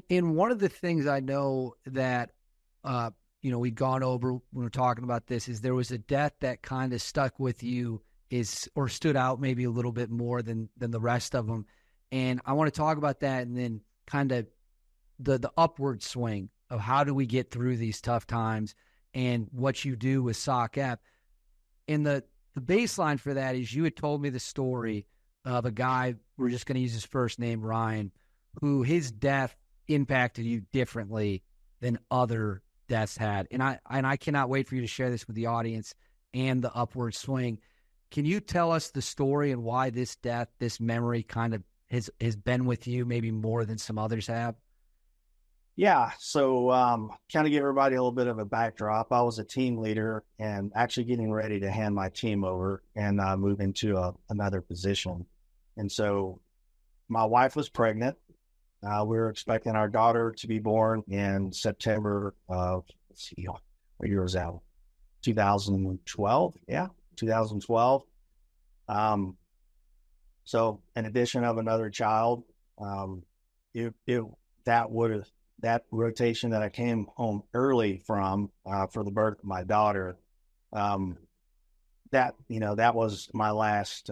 And one of the things I know that, we'd gone over when we were talking about this is there was a death that kind of stuck with you or stood out maybe a little bit more than the rest of them. And I want to talk about that and then kind of the upward swing of how do we get through these tough times and what you do with SOC-F. And the baseline for that is you had told me the story of a guy, we're just going to use his first name, Ryan, who his death impacted you differently than other deaths had. And I cannot wait for you to share this with the audience and the upward swing. Can you tell us the story and why this death, this memory kind of has been with you maybe more than some others have? Yeah. So kind of give everybody a little bit of a backdrop. I was a team leader and actually getting ready to hand my team over and move into another position. And so my wife was pregnant. We were expecting our daughter to be born in September of, let's see, what year was that? 2012. Yeah, 2012. So in addition of another child, that rotation that I came home early from for the birth of my daughter, that was my last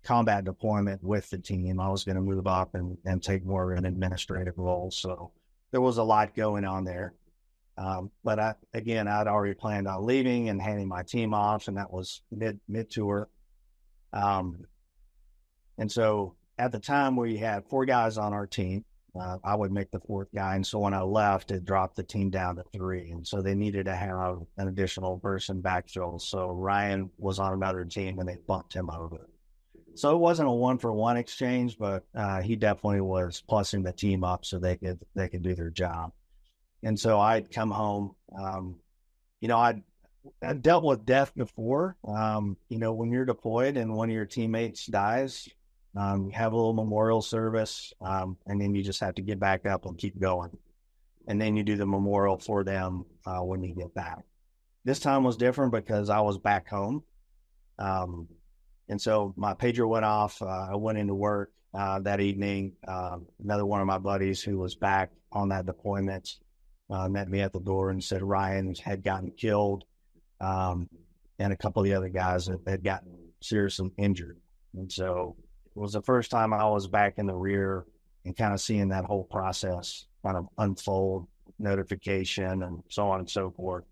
combat deployment with the team. I was going to move up and take more of an administrative role. So there was a lot going on there. But I'd already planned on leaving and handing my team off, and that was mid-tour. And so at the time we had 4 guys on our team. I would make the 4th guy. And so when I left, it dropped the team down to 3. And so they needed to have an additional person backfill. So Ryan was on another team and they bumped him over. So it wasn't a 1-for-1 exchange, but he definitely was plussing the team up so they could do their job. And so I'd come home. I'd dealt with death before. When you're deployed and one of your teammates dies, you have a little memorial service, and then you just have to get back up and keep going. And then you do the memorial for them when you get back. This time was different because I was back home. And so my pager went off. I went into work that evening. Another one of my buddies who was back on that deployment met me at the door and said Ryan had gotten killed, and a couple of the other guys had gotten seriously injured. And so it was the first time I was back in the rear and kind of seeing that whole process kind of unfold, notification and so on and so forth.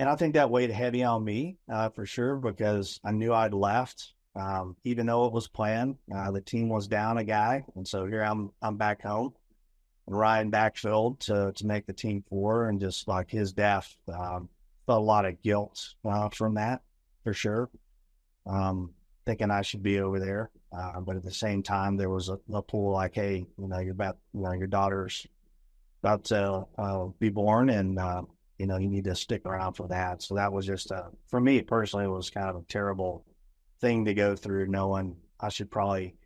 And I think that weighed heavy on me for sure, because I knew I'd left, even though it was planned. The team was down a guy. And so here I'm back home, and Ryan backfilled to make the team 4. And just like his death, felt a lot of guilt from that for sure. Thinking I should be over there. But at the same time, there was a pull like, hey, your daughter's about to be born, and you need to stick around for that. So that was just for me personally, it was kind of a terrible thing to go through, knowing I should probably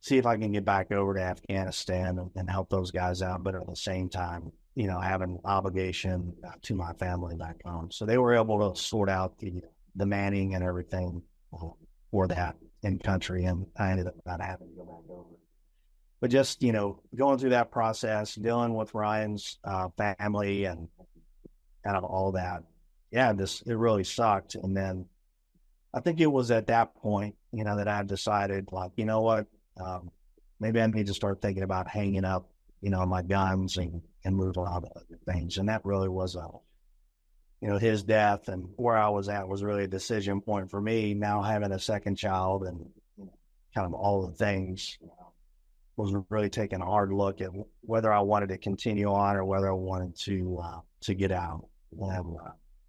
see if I can get back over to Afghanistan and help those guys out. But at the same time, having an obligation to my family back home. So they were able to sort out the manning and everything for that in country, and I ended up not having to go back over. But just, going through that process, dealing with Ryan's family and kind of all that, it really sucked. And then I think it was at that point, that I decided, like, you know what, maybe I need to start thinking about hanging up, my guns and move on to other things. And that really was his death and where I was at was really a decision point for me. Now having a second child and kind of all the things, was really taking a hard look at whether I wanted to continue on or whether I wanted to get out. And,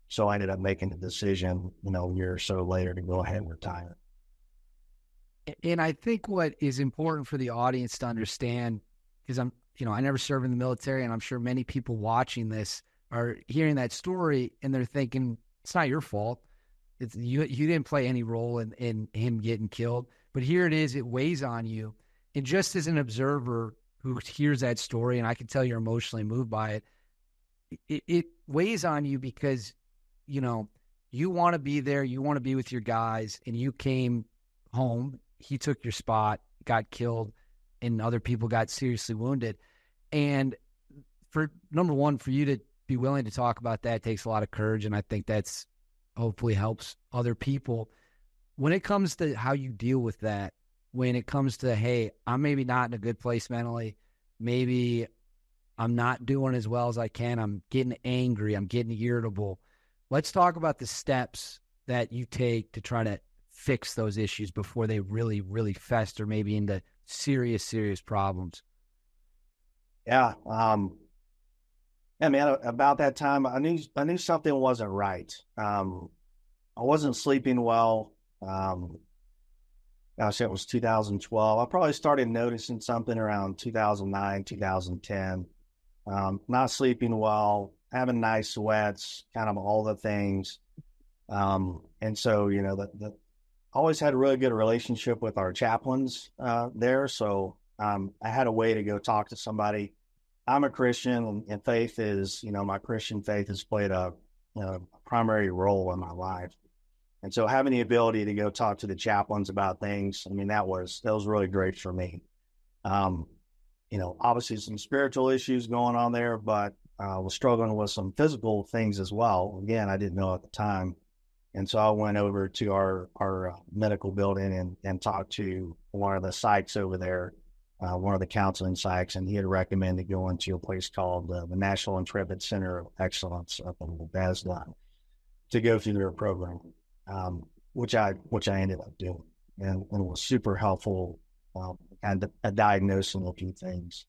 so I ended up making the decision, a year or so later to go ahead and retire. And I think what is important for the audience to understand, because I never served in the military, and I'm sure many people watching this are hearing that story and they're thinking, it's not your fault. It's you didn't play any role in him getting killed. But here it is, it weighs on you. And just as an observer who hears that story, and I can tell you're emotionally moved by it, it weighs on you because, you want to be there, you want to be with your guys, and you came home, he took your spot, got killed. and other people got seriously wounded. And for number one, for you to be willing to talk about that takes a lot of courage, and I think that's hopefully helps other people. When it comes to how you deal with that, when it comes to, hey, I'm maybe not in a good place mentally, maybe I'm not doing as well as I can, I'm getting angry, I'm getting irritable. Let's talk about the steps that you take to try to fix those issues before they really, really fester maybe into serious, serious problems. Yeah. Yeah, man, about that time, I knew something wasn't right. I wasn't sleeping well. Gosh, it was 2012. I probably started noticing something around 2009, 2010. Not sleeping well, having night sweats, kind of all the things. And so, always had a really good relationship with our chaplains there. So I had a way to go talk to somebody. I'm a Christian, and faith is, my Christian faith has played a primary role in my life. And so having the ability to go talk to the chaplains about things, I mean, that was really great for me. Obviously some spiritual issues going on there, but was struggling with some physical things as well. Again, I didn't know at the time. And so I went over to our medical building and talked to one of the psychs over there, one of the counseling psychs, and he had recommended going to a place called the National Intrepid Center of Excellence up in Bethesda to go through their program, which I ended up doing, and it was super helpful, and diagnosing a few things,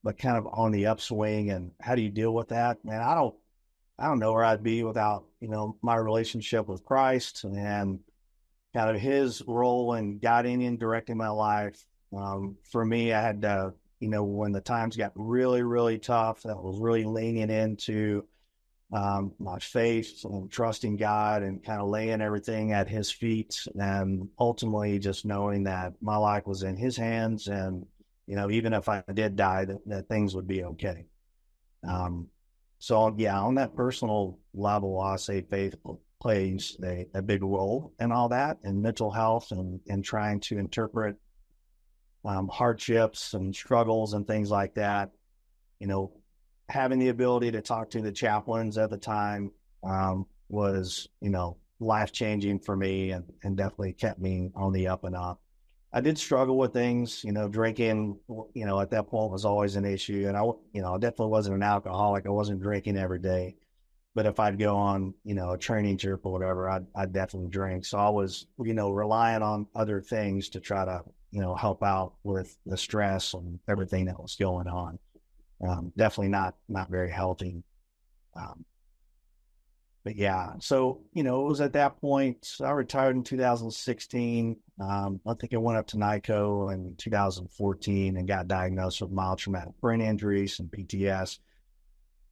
but kind of on the upswing. And how do you deal with that, man? I don't know where I'd be without, my relationship with Christ and kind of his role in guiding and directing my life. For me, I had to, when the times got really, really tough, that was really leaning into my faith and trusting God and kind of laying everything at his feet, and ultimately just knowing that my life was in his hands, and, even if I did die, that things would be okay. So yeah, on that personal level, I say faith plays a big role in all that, and mental health, and trying to interpret hardships and struggles and things like that. Having the ability to talk to the chaplains at the time was, life-changing for me, and definitely kept me on the up and up. I did struggle with things, drinking, at that point was always an issue. And I definitely wasn't an alcoholic. I wasn't drinking every day. But if I'd go on, a training trip or whatever, I'd definitely drink. So I was, relying on other things to try to, help out with the stress and everything that was going on. Definitely not very healthy. But yeah, so, it was at that point, I retired in 2016. I think I went up to NICO in 2014 and got diagnosed with mild traumatic brain injury, some PTS,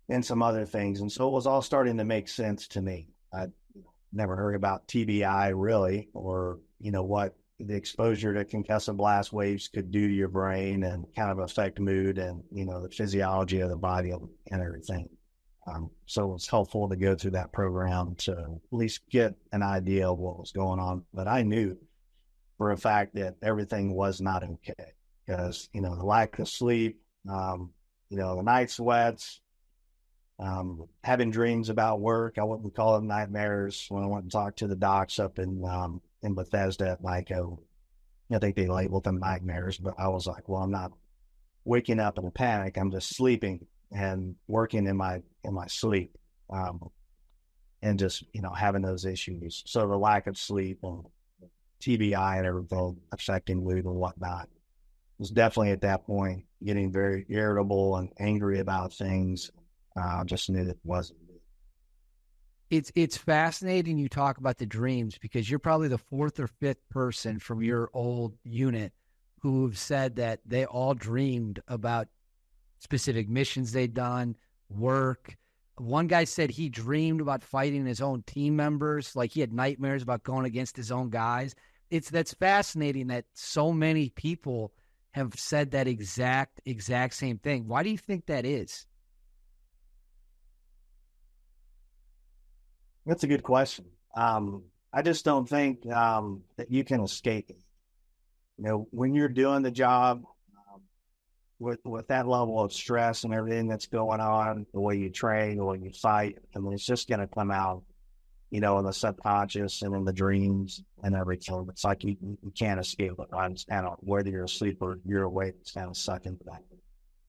and some other things. And so it was all starting to make sense to me. I'd never heard about TBI really, or, what the exposure to concussive blast waves could do to your brain and kind of affect mood and, the physiology of the body and everything. So it was helpful to go through that program to at least get an idea of what was going on. But I knew for a fact that everything was not okay, because, the lack of sleep, the night sweats, having dreams about work. I wouldn't call them nightmares when I went and talked to the docs up in Bethesda at NICO. I think they labeled them nightmares, but I was like, well, I'm not waking up in a panic. I'm just sleeping and working in my sleep, and just, having those issues. So the lack of sleep and TBI and everything affecting mood and whatnot was definitely at that point getting very irritable and angry about things. I just knew that it wasn't. It's fascinating you talk about the dreams, because you're probably the fourth or fifth person from your old unit who've said that they all dreamed about specific missions they'd done, work. One guy said he dreamed about fighting his own team members. Like he had nightmares about going against his own guys. That's fascinating that so many people have said that exact same thing. Why do you think that is? That's a good question. I just don't think that you can escape it. when you're doing the job, with that level of stress and everything that's going on, the way you train, the way you fight, I mean, it's just going to come out, in the subconscious and in the dreams and everything. It's like you can't escape it. It's kind of, whether you're asleep or you're awake, it's kind of suck into that.